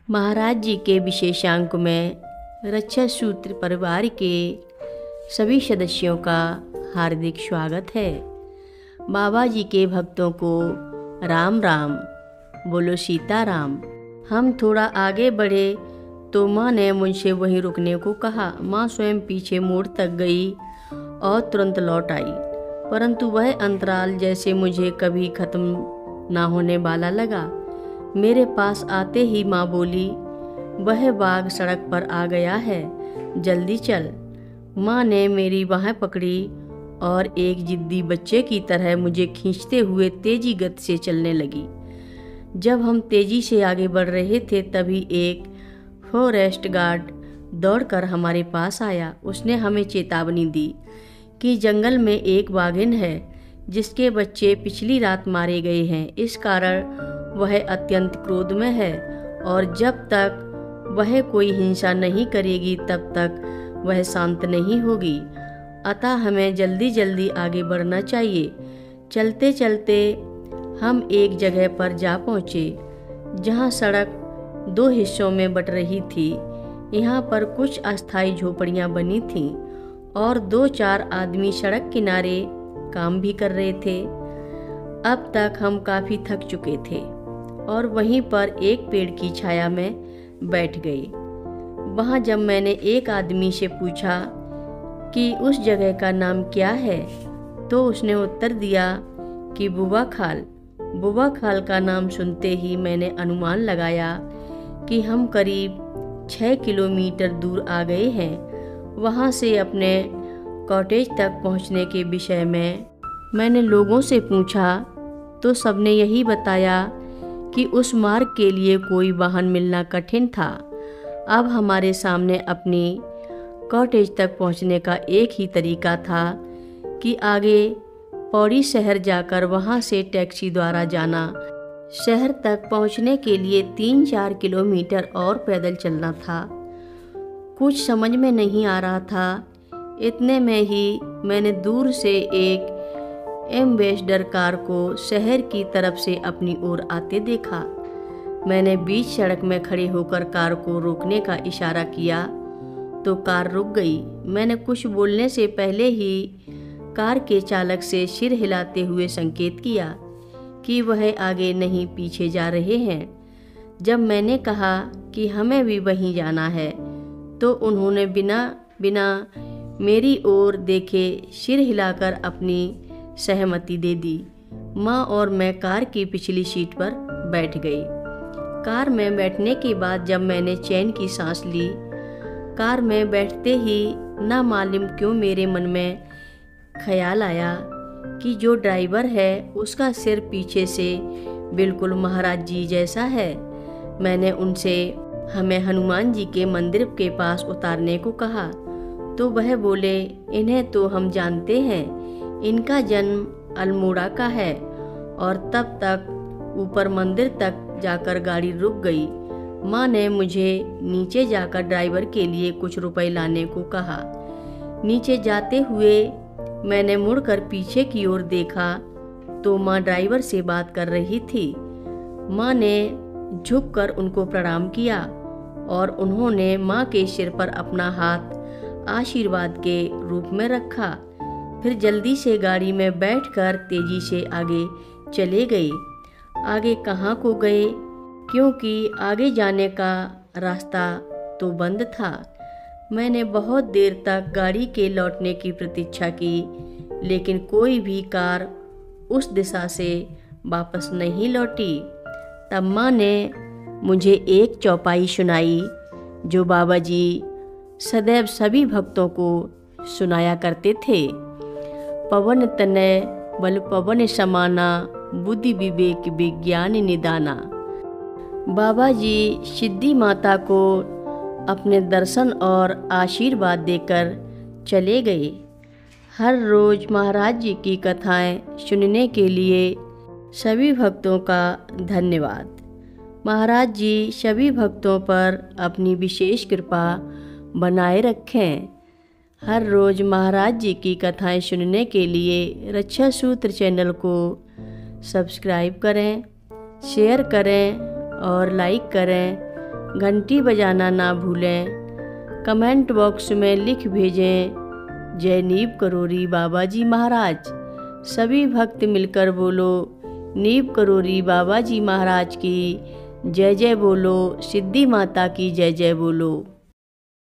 महाराज जी के विशेषांक में रक्षा सूत्र परिवार के सभी सदस्यों का हार्दिक स्वागत है। बाबा जी के भक्तों को राम राम, बोलो सीताराम। हम थोड़ा आगे बढ़े तो माँ ने मुझसे वहीं रुकने को कहा। माँ स्वयं पीछे मोड़ तक गई और तुरंत लौट आई, परंतु वह अंतराल जैसे मुझे कभी खत्म ना होने वाला लगा। मेरे पास आते ही माँ बोली, वह बाघ सड़क पर आ गया है, जल्दी चल। माँ ने मेरी बाहें पकड़ी और एक जिद्दी बच्चे की तरह मुझे खींचते हुए तेजी गति से चलने लगी। जब हम तेजी से आगे बढ़ रहे थे तभी एक फॉरेस्ट गार्ड दौड़कर हमारे पास आया। उसने हमें चेतावनी दी कि जंगल में एक बाघिन है जिसके बच्चे पिछली रात मारे गए हैं। इस कारण वह अत्यंत क्रोध में है और जब तक वह कोई हिंसा नहीं करेगी तब तक वह शांत नहीं होगी। अतः हमें जल्दी जल्दी आगे बढ़ना चाहिए। चलते चलते हम एक जगह पर जा पहुँचे जहाँ सड़क दो हिस्सों में बट रही थी। यहाँ पर कुछ अस्थायी झोपड़ियाँ बनी थीं और 2-4 आदमी सड़क किनारे काम भी कर रहे थे। अब तक हम काफ़ी थक चुके थे और वहीं पर एक पेड़ की छाया में बैठ गए। वहाँ जब मैंने एक आदमी से पूछा कि उस जगह का नाम क्या है तो उसने उत्तर दिया कि बुआ खाल। बुआ खाल का नाम सुनते ही मैंने अनुमान लगाया कि हम करीब 6 किलोमीटर दूर आ गए हैं। वहाँ से अपने कॉटेज तक पहुँचने के विषय में मैंने लोगों से पूछा तो सबने यही बताया कि उस मार्ग के लिए कोई वाहन मिलना कठिन था। अब हमारे सामने अपनी कॉटेज तक पहुंचने का एक ही तरीका था कि आगे पौड़ी शहर जाकर वहां से टैक्सी द्वारा जाना। शहर तक पहुंचने के लिए 3-4 किलोमीटर और पैदल चलना था। कुछ समझ में नहीं आ रहा था। इतने में ही मैंने दूर से एक एम्बेसडर कार को शहर की तरफ से अपनी ओर आते देखा। मैंने बीच सड़क में खड़े होकर कार को रोकने का इशारा किया तो कार रुक गई। मैंने कुछ बोलने से पहले ही कार के चालक से सिर हिलाते हुए संकेत किया कि वह आगे नहीं पीछे जा रहे हैं। जब मैंने कहा कि हमें भी वहीं जाना है तो उन्होंने बिना मेरी ओर देखे सिर हिलाकर अपनी सहमति दे दी। माँ और मैं कार की पिछली सीट पर बैठ गई। कार में बैठने के बाद जब मैंने चैन की सांस ली, कार में बैठते ही ना मालूम क्यों मेरे मन में ख्याल आया कि जो ड्राइवर है उसका सिर पीछे से बिल्कुल महाराज जी जैसा है। मैंने उनसे हमें हनुमान जी के मंदिर के पास उतारने को कहा तो वह बोले, इन्हें तो हम जानते हैं, इनका जन्म अल्मोड़ा का है। और तब तक ऊपर मंदिर तक जाकर गाड़ी रुक गई। माँ ने मुझे नीचे जाकर ड्राइवर के लिए कुछ रुपए लाने को कहा। नीचे जाते हुए मैंने मुड़कर पीछे की ओर देखा तो माँ ड्राइवर से बात कर रही थी। माँ ने झुककर उनको प्रणाम किया और उन्होंने माँ के सिर पर अपना हाथ आशीर्वाद के रूप में रखा। फिर जल्दी से गाड़ी में बैठकर तेजी से आगे चले गए। आगे कहाँ को गए, क्योंकि आगे जाने का रास्ता तो बंद था। मैंने बहुत देर तक गाड़ी के लौटने की प्रतीक्षा की, लेकिन कोई भी कार उस दिशा से वापस नहीं लौटी। तब माँ ने मुझे एक चौपाई सुनाई जो बाबा जी सदैव सभी भक्तों को सुनाया करते थे। पवन तनय बल पवन समाना, बुद्धि विवेक विज्ञान निदाना। बाबा जी सिद्धि माता को अपने दर्शन और आशीर्वाद देकर चले गए। हर रोज़ महाराज जी की कथाएं सुनने के लिए सभी भक्तों का धन्यवाद। महाराज जी सभी भक्तों पर अपनी विशेष कृपा बनाए रखें। हर रोज़ महाराज जी की कथाएं सुनने के लिए रक्षा सूत्र चैनल को सब्सक्राइब करें, शेयर करें और लाइक करें। घंटी बजाना ना भूलें। कमेंट बॉक्स में लिख भेजें, जय नीव करोरी बाबा जी महाराज। सभी भक्त मिलकर बोलो, नीव करोरी बाबा जी महाराज की जय जय बोलो, सिद्धि माता की जय जय बोलो।